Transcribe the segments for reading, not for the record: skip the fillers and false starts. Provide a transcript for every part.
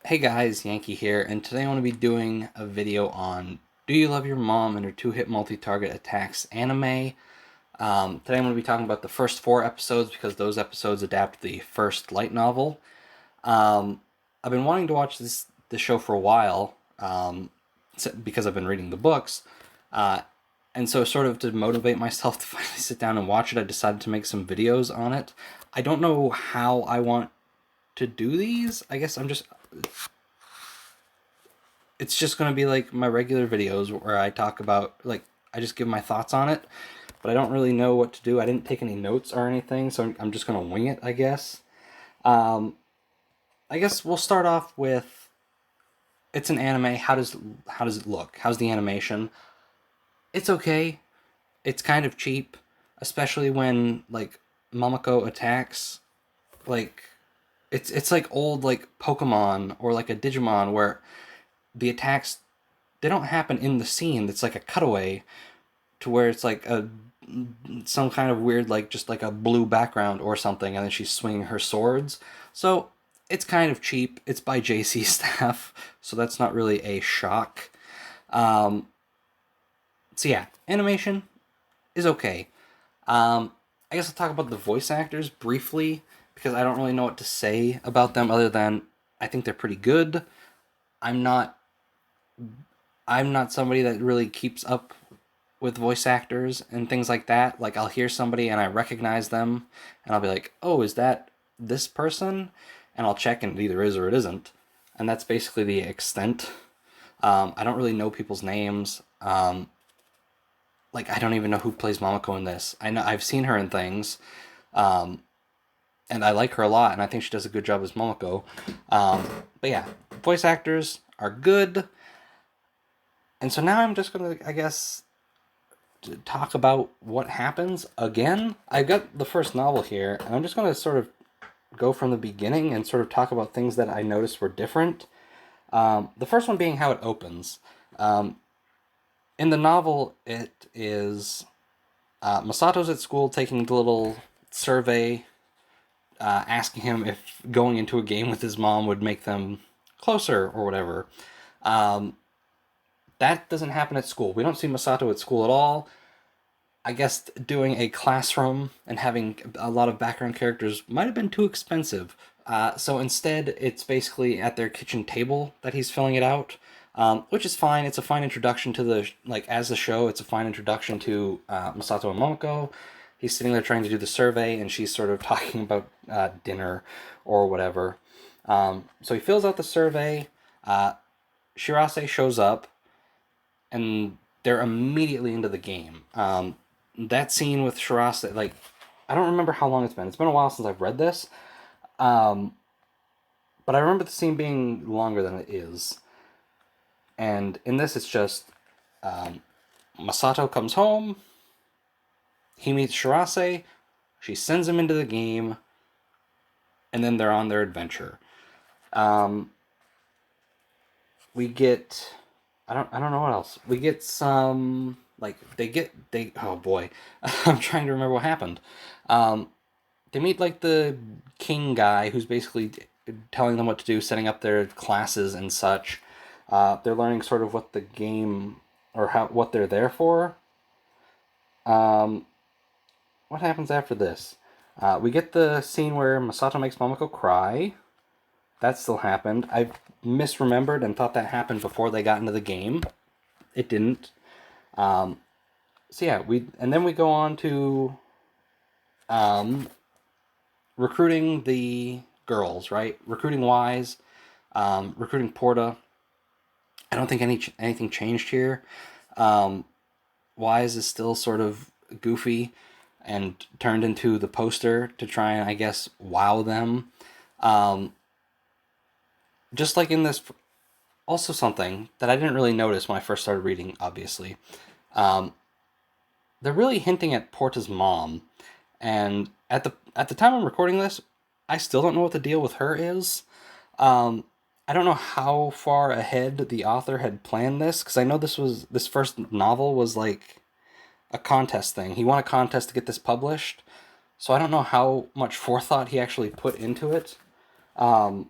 Hey guys, Yankee here, and today I want to be doing a video on Do You Love Your Mom and Her Two-Hit Multi-Target Attacks anime. Today I'm going to be talking about the first four episodes because those episodes adapt the first light novel. I've been wanting to watch this show for a while because I've been reading the books, uh, and so sort of to motivate myself to finally sit down and watch it, I decided to make some videos on it. I don't know how I want to do these. I guess it's just going to be like my regular videos where I talk about, like, I just give my thoughts on it, but I don't really know what to do. I didn't take any notes or anything, so I'm just going to wing it, I guess. Um, I guess we'll start off with, it's an anime. How does it look? How's the animation? It's okay. It's kind of cheap, especially when like Momoko attacks. Like it's like old like Pokemon or like a Digimon where the attacks, they don't happen in the scene. It's like a cutaway to where it's like a some kind of weird, like just like a blue background or something, and then she's swinging her swords. So it's kind of cheap. It's by JC Staff, so that's not really a shock. Um, so yeah, animation is okay. I guess I'll talk about the voice actors briefly because I don't really know what to say about them other than I think they're pretty good. I'm not I'm not somebody that really keeps up with voice actors and things like that. Like I'll hear somebody and I recognize them and I'll be like, "Oh, is that this person?" And I'll check and it either is or it isn't. And that's basically the extent. I don't really know people's names. Like I don't even know who plays Momoko in this. I know I've seen her in things, um, and I like her a lot, and I think she does a good job as Momoko. But yeah, voice actors are good, and so now I'm just gonna, I guess, talk about what happens again. I've got the first novel here, and I'm just going to sort of go from the beginning and sort of talk about things that I noticed were different. The first one being how it opens. Um, in the novel, it is Masato's at school taking the little survey, asking him if going into a game with his mom would make them closer or whatever. Um, that doesn't happen at school. We don't see Masato at school at all. I guess doing a classroom and having a lot of background characters might have been too expensive. So instead, it's basically at their kitchen table that he's filling it out, which is fine. It's a fine introduction to the, like, as the show, it's a fine introduction to Masato and Momoko. He's sitting there trying to do the survey, and she's sort of talking about dinner or whatever. So he fills out the survey. Shirase shows up, and they're immediately into the game. That scene with Shiras, like, I don't remember how long it's been. It's been a while since I've read this, um, but I remember the scene being longer than it is. And in this, it's just Masato comes home, he meets Shirase, she sends him into the game, and then they're on their adventure. Um, we get, I don't know what else. We get some, like, oh boy, I'm trying to remember what happened. Um, they meet like the king guy who's basically telling them what to do, setting up their classes and such. They're learning sort of what the game, or how, what they're there for. Um, what happens after this? We get the scene where Masato makes Momoko cry. That still happened. I misremembered and thought that happened before they got into the game. It didn't. Um, so yeah, then we go on to um, recruiting the girls, right? Recruiting Wise, recruiting Porta. I don't think anything changed here. Um, Wise is still sort of goofy and turned into the poster to try and, I guess, wow them. Um, just like in this, also something that I didn't really notice when I first started reading, obviously. Um, they're really hinting at Porta's mom, and at the time I'm recording this, I still don't know what the deal with her is. Um, I don't know how far ahead the author had planned this because I know this first novel was like a contest thing. He won a contest to get this published, so I don't know how much forethought he actually put into it. Um,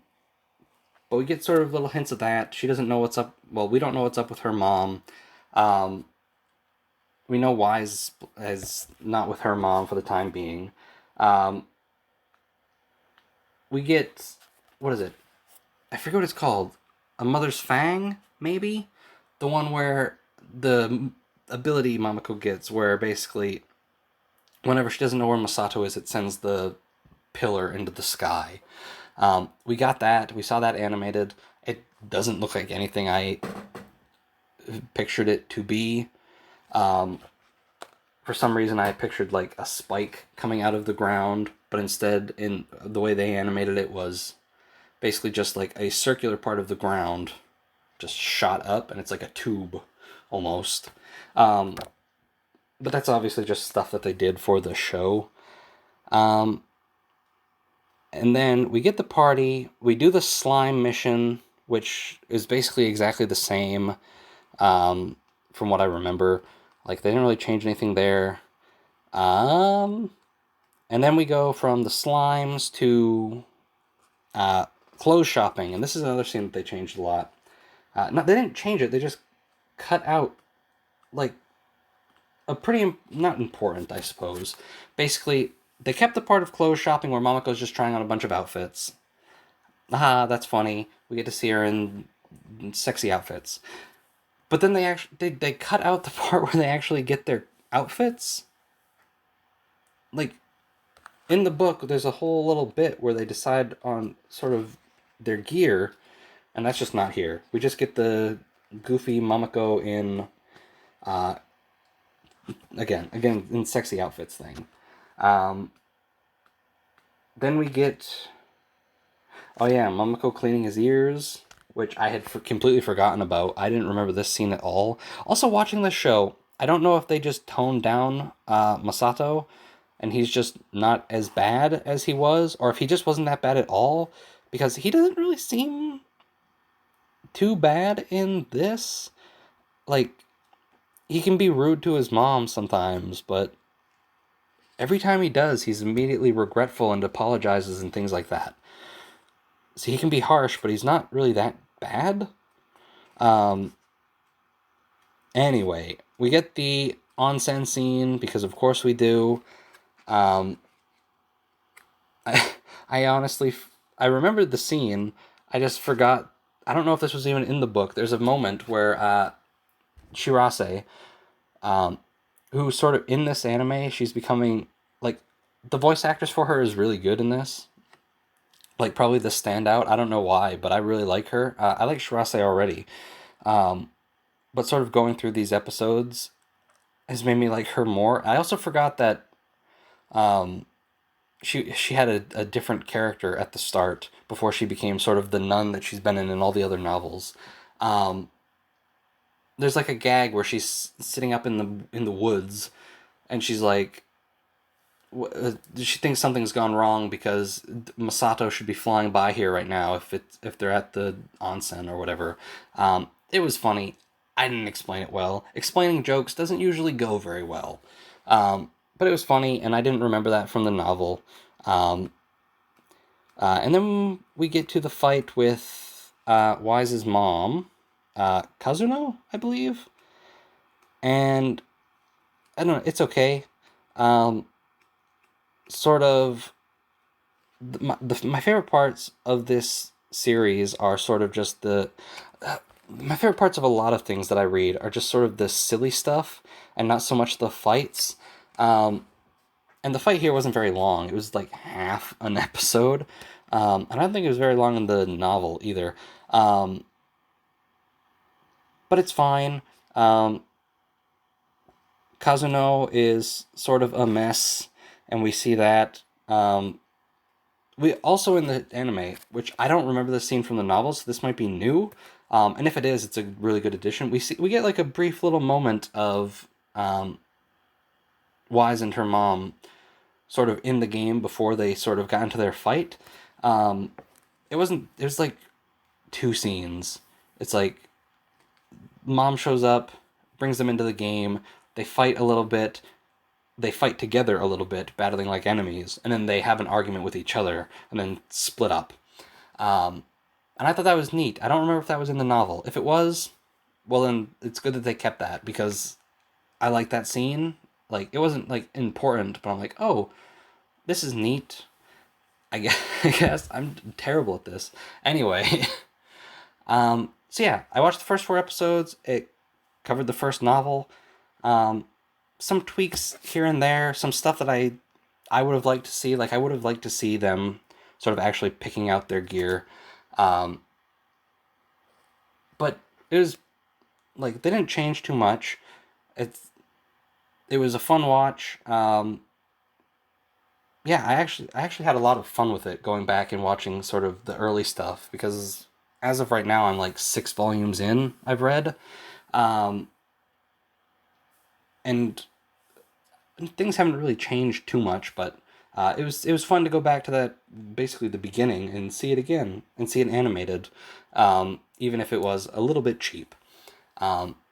But we get sort of little hints of that. She doesn't know what's up. Well, we don't know what's up with her mom. Um, we know Wise is not with her mom for the time being. Um, we get, what is it? I forget what it's called. A Mother's Fang, maybe? The one where the ability Mamako gets, where basically, whenever she doesn't know where Masato is, it sends the pillar into the sky. We got that. We saw that animated. It doesn't look like anything I pictured it to be. For some reason, I pictured like a spike coming out of the ground, but instead, in the way they animated it, was basically just like a circular part of the ground just shot up, and it's like a tube almost. But that's obviously just stuff that they did for the show. And then we get the party, we do the slime mission, which is basically exactly the same from what I remember. Like, they didn't really change anything there. And then we go from the slimes to clothes shopping, and this is another scene that they changed a lot. No, they didn't change it, they just cut out, like, a pretty, not important, I suppose. Basically, they kept the part of clothes shopping where Momoko's just trying on a bunch of outfits. That's funny. We get to see her in sexy outfits. But then they cut out the part where they actually get their outfits. Like, in the book, there's a whole little bit where they decide on sort of their gear, and that's just not here. We just get the goofy Momoko in, again, in sexy outfits thing. Then we get, oh yeah, Momoko cleaning his ears, which I had completely forgotten about. I didn't remember this scene at all. Also, watching this show, I don't know if they just toned down Masato, and he's just not as bad as he was, or if he just wasn't that bad at all, because he doesn't really seem too bad in this. Like, he can be rude to his mom sometimes, but every time he does, he's immediately regretful and apologizes and things like that. So he can be harsh, but he's not really that bad. Anyway, we get the onsen scene, because of course we do. I honestly, I remembered the scene, I just forgot, I don't know if this was even in the book. There's a moment where Shirase, who sort of, in this anime, she's becoming, like, the voice actress for her is really good in this. Like, probably the standout. I don't know why, but I really like her. I like Shirase already. But sort of going through these episodes has made me like her more. I also forgot that she had a different character at the start before she became sort of the nun that she's been in all the other novels. There's like a gag where she's sitting up in the woods, and she's like, she thinks something's gone wrong because Masato should be flying by here right now if they're at the onsen or whatever. It was funny. I didn't explain it well. Explaining jokes doesn't usually go very well. But it was funny, and I didn't remember that from the novel. And then we get to the fight with Wise's mom, Kazuno, I believe. And I don't know, it's okay. Sort of, my favorite parts of this series are sort of just my favorite parts of a lot of things that I read are just sort of the silly stuff and not so much the fights. And the fight here wasn't very long. It was like half an episode. And I don't think it was very long in the novel either. But it's fine. Kazuno is sort of a mess, and we see that. We also, in the anime, which I don't remember the scene from the novel, so this might be new. And if it is, it's a really good addition. We get like a brief little moment of Wise and her mom sort of in the game before they sort of got into their fight. It was like 2 scenes. It's like mom shows up, brings them into the game, they fight a little bit, they fight together a little bit, battling like enemies, and then they have an argument with each other, and then split up. And I thought that was neat. I don't remember if that was in the novel. If it was, well then it's good that they kept that, because I like that scene. Like, it wasn't like important, but I'm like, oh, this is neat. I guess I'm terrible at this. Anyway, so yeah, I watched the first 4 episodes. It covered the first novel. Some tweaks here and there, some stuff that I would have liked to see. Like, I would have liked to see them sort of actually picking out their gear. Um, but it was like they didn't change too much. It was a fun watch. Yeah, I actually had a lot of fun with it, going back and watching sort of the early stuff, because as of right now I'm like 6 volumes in. I've read, um, and things haven't really changed too much, but it was fun to go back to that, basically the beginning, and see it again and see it animated, even if it was a little bit cheap.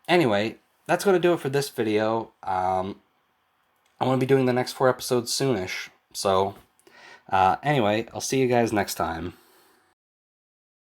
Anyway, that's going to do it for this video. I want to be doing the next 4 episodes soonish, so anyway, I'll see you guys next time.